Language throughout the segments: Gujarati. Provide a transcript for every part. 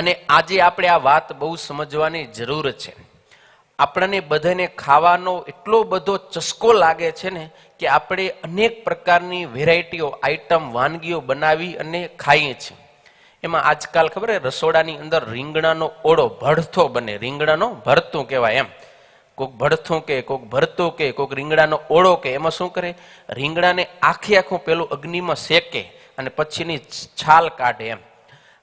અને આજે આપણે આ વાત બહુ સમજવાની જરૂર છે. આપણને બધાને ખાવાનો એટલો બધો ચસ્કો લાગે છે ને કે આપણે અનેક પ્રકારની વેરાયટીઓ આઈટમ વાનગીઓ બનાવી અને ખાઈએ છીએ. એમાં આજકાલ ખબર રસોડાની અંદર રીંગણાનો ઓળો ભડથો બને, રીંગણાનો ભરતું કહેવાય. એમ કોક ભડથું કે કોક ભરતું કે કોક રીંગણાનો ઓળો કે એમાં શું કરે, રીંગણાને આખું પેલું અગ્નિમાં શેકે અને પછીની છાલ કાઢે. એમ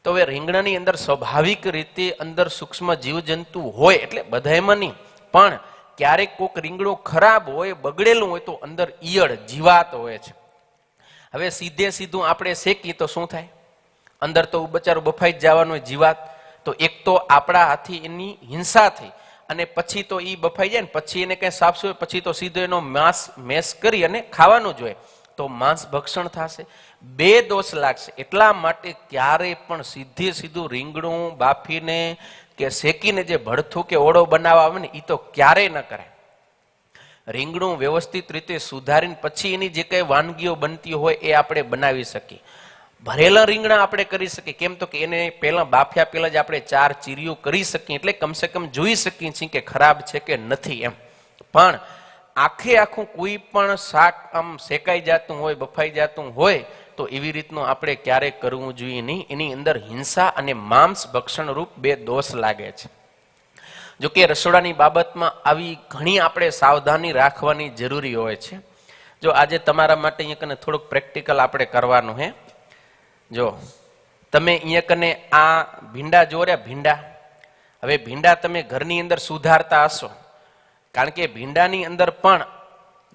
તો હવે રીંગણાની અંદર સ્વાભાવિક રીતે અંદર સૂક્ષ્મ જીવજંતુ હોય, એટલે બધામાં નહીં, પણ ક્યારેક કોક રીંગણું ખરાબ હોય, બગડેલું હોય તો અંદર ઈયળ જીવાત હોય છે. હવે સીધું આપણે શેકી તો શું થાય, અંદર તો બચારું બફાઈ જ જવાનું હોય જીવાત. તો એક તો આપણા હાથી એની હિંસા થઈ અને પછી તો એ બફાઈ જાય ને પછી એને કઈ સાફસું હોય પછી તો સીધો એનો માંસ મેસ કરી અને ખાવાનું જોઈએ, તો માંસ ભક્ષણ થશે, બે દોષ લાગશે. એટલા માટે ક્યારે પણ સીધું રીંગણું બાફીને કે શેકીને જે ભડથું કે ઓળો બનાવવા આવે ને એ તો ક્યારેય ન કરાય. રીંગણું વ્યવસ્થિત રીતે સુધારીને પછી એની જે કઈ વાનગીઓ બનતી હોય એ આપણે બનાવી શકીએ. ભરેલા રીંગણા આપણે કરી શકીએ, કેમ તો કે એને પહેલા બાફ્યા પહેલા જ આપણે 4 ચીરીઓ કરી શકીએ, એટલે કમસે કમ જોઈ શકીએ છીએ કે ખરાબ છે કે નથી. એમ પણ આખું કોઈ પણ શાક આમ શેકાઈ જતું હોય, બફાઈ જતું હોય તો એવી રીતનું આપણે ક્યારેય કરવું જોઈએ નહીં. એની અંદર હિંસા અને માંસ ભક્ષણ રૂપ બે દોષ લાગે છે. જો કે રસોડાની બાબતમાં આવી ઘણી આપણે સાવધાની રાખવાની જરૂરી હોય છે. જો આજે તમારા માટે અહીંયા કને થોડુંક પ્રેક્ટિકલ આપણે કરવાનું હે. જો તમે અહીંયા કને આ ભીંડા જો રહ્યા, ભીંડા, હવે ભીંડા તમે ઘરની અંદર સુધારતા હશો, કારણ કે ભીંડાની અંદર પણ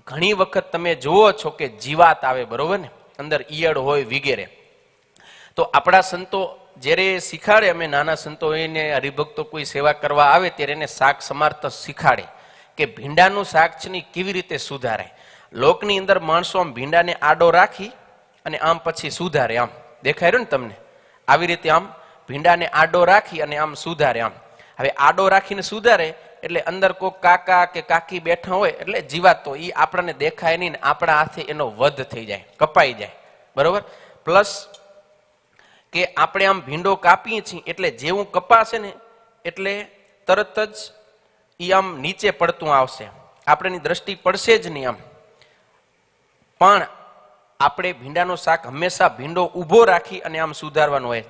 ઘણી વખત તમે જુઓ છો કે જીવાત આવે, બરોબર ને, અંદર ઈયળ હોય વગેરે. તો આપણા સંતો જ્યારે શીખાડે, અમે નાના સંતો એને હરિભક્તો કોઈ સેવા કરવા આવે ત્યારે એને શાક સમારતા શીખાડે કે ભીંડાનું શાક છે ને કેવી રીતે સુધારે. લોકની અંદર માણસો આમ ભીંડાને આડો રાખી અને આમ પછી સુધારે, આમ દેખાય રહ્યું ને તમને, આવી રીતે આમ ભીંડાને આડો રાખી અને આમ સુધારે. આમ હવે આડો રાખીને સુધારે એટલે અંદર કોઈ કાકા કે કાકી બેઠા હોય એટલે જીવાત તો એ આપણને દેખાય નહીં ને આપણા હાથે એનો વધ થઈ જાય, કપાઈ જાય, બરોબર. પ્લસ કે આપણે આમ ભીંડો કાપીએ છીએ એટલે જેવું કપાશે ને એટલે તરત જ એ આમ નીચે પડતું આવશે, આપણેની દ્રષ્ટિ પડશે જ નહીં. આમ પણ આપણે ભીંડાનું શાક હંમેશા ભીંડો ઊભો રાખી અને આમ સુધારવાનું હોય.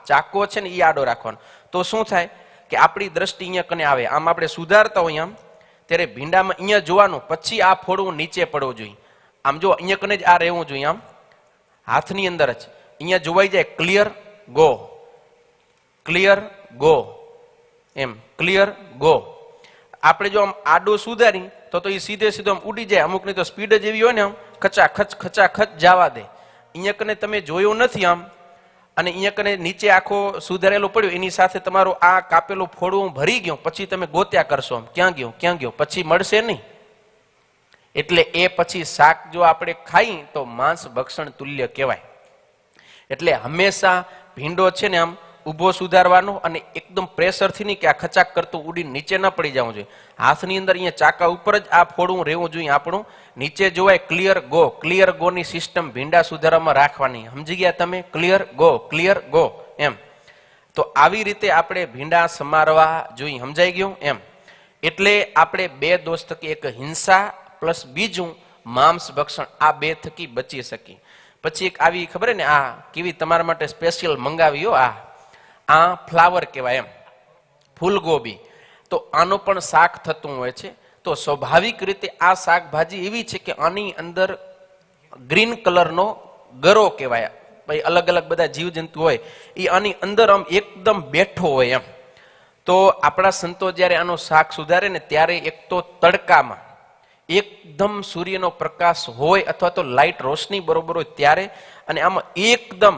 ચાકો છે ને એ આડો રાખવાનો, તો શું થાય કે આપણી દ્રષ્ટિ અહીંયા કને આવે. આમ આપણે સુધારતા હોય આમ ત્યારે ભીંડામાં અહીંયા જોવાનું, પછી આ ફોડવું નીચે પડવું જોઈએ. આમ જો અહીંયા કને જ આ રહેવું જોઈએ, આમ હાથની અંદર જ અહીંયા જોવાઈ જાય, ક્લિયર ગો, ક્લિયર ગો, એમ ક્લિયર ગો. આપણે જો આમ આડો સુધારી તો એ સીધો આમ ઉડી જાય. અમુકની તો સ્પીડ જ એવી હોય ને, આમ ખચાખચ જવા દે. અહીંયા કને તમે જોયું નથી આમ, અને અહીંયા કને નીચે આખો સુધારેલો પડ્યો, એની સાથે તમારું આ કાપેલું ફોડવું ભરી ગયું, પછી તમે ગોત્યા કરશો આમ ક્યાં ગયો, પછી મળશે નહીં. એટલે એ પછી શાક જો આપણે ખાઈ તો માંસ ભક્ષણ તુલ્ય કહેવાય. એટલે હંમેશા ભીંડો છે ને આમ ઊભો સુધારવાનો અને એકદમ પ્રેશરથી નહીં કે આ ખચાક કરતું ઉડીને નીચે ન પડી જવું જોઈએ. હાથની અંદર અહીંયા ચાકા ઉપર જ આ ફોડવું રહેવું જોઈએ આપણું, નીચે જોવાય ક્લિયર ગો ની સિસ્ટમ ભીંડા સુધારવામાં રાખવાની. સમજી ગયા તમે? ક્લિયર ગો એમ. તો આવી રીતે આપણે ભીંડા સમારવા જોઈએ. સમજાઈ ગયું એમ? એટલે આપણે બે દોષ થકી, એક હિંસા પ્લસ બીજું માંસ ભક્ષણ, આ બે થકી બચી શકી. પછી એક આવી ખબર ને, આ કેવી તમારા માટે સ્પેશિયલ મંગાવી હો, આ ફ્લાવર કહેવાય, એમ ફૂલગોબી. તો આનું પણ શાક થતું હોય છે. તો સ્વાભાવિક રીતે આ શાકભાજી એવી છે કે આની અંદર ગ્રીન કલરનો ગરો કહેવાય, ભાઈ અલગ અલગ બધા જીવજંતુ હોય એ આની અંદર આમ એકદમ બેઠો હોય એમ. તો આપણા સંતો જ્યારે આનું શાક સુધારે ને ત્યારે એક તો તડકામાં એકદમ સૂર્યનો પ્રકાશ હોય અથવા તો લાઇટ રોશની બરોબર હોય ત્યારે, અને આમાં એકદમ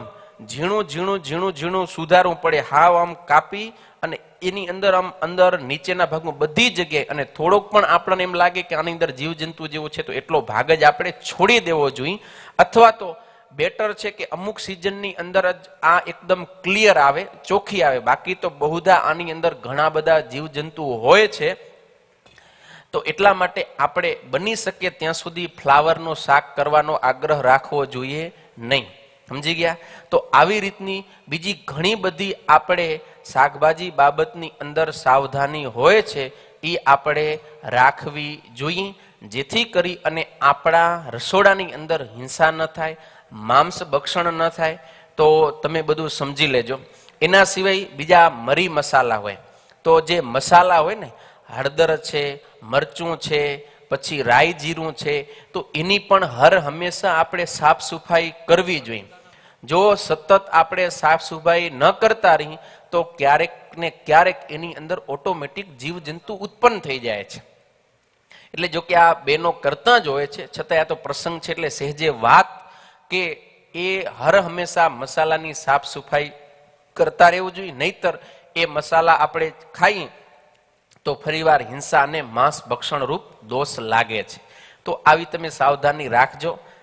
ઝીણું સુધારવું પડે. હાવ આમ કાપી અને એની અંદર નીચેના ભાગમાં બધી જગ્યાએ, અને થોડોક પણ આપણને એમ લાગે કે આની અંદર જીવજંતુ જેવું છે તો એટલો ભાગ જ આપણે છોડી દેવો જોઈએ. અથવા તો બેટર છે કે અમુક સિઝનની અંદર જ આ એકદમ ક્લિયર આવે, ચોખ્ખી આવે. બાકી તો બહુધા આની અંદર ઘણા બધા જીવજંતુઓ હોય છે. તો એટલા માટે આપણે બની શકે ત્યાં સુધી ફ્લાવરનું શાક કરવાનો આગ્રહ રાખવો જોઈએ નહીં. સમજી ગયા? તો આવી રીતની બીજી ઘણી બધી આપણે શાકભાજી બાબતની અંદર સાવધાની હોય છે, એ આપણે રાખવી જોઈએ, જેથી કરી અને આપણા રસોડાની અંદર હિંસા ન થાય, માંસ ભક્ષણ ન થાય. તો તમે બધું સમજી લેજો. એના સિવાય બીજા મરી મસાલા હોય, તો જે મસાલા હોય ને, હળદર છે, મરચું છે, પછી રાઈ જીરું છે, તો એની પણ હર હંમેશા આપણે સાફ સફાઈ કરવી જોઈએ. જો સતત આપણે સાફ સફાઈ ન કરતા રહી તો ક્યારેક ને ક્યારેક એની અંદર ઓટોમેટિક જીવજંતુ ઉત્પન્ન થઈ જાય છે. એટલે જો કે આ બેનો કરતા જ હોય છે, છતાં આ તો પ્રસંગ છે એટલે સહેજે વાત કે એ હર હંમેશા મસાલાની સાફ સફાઈ કરતા રહેવું જોઈએ, નહીતર એ મસાલા આપણે ખાઈએ તો ફરીવાર હિંસા અને માંસ ભક્ષણ રૂપ દોષ લાગે છે. તો આવી તમે સાવધાની રાખજો.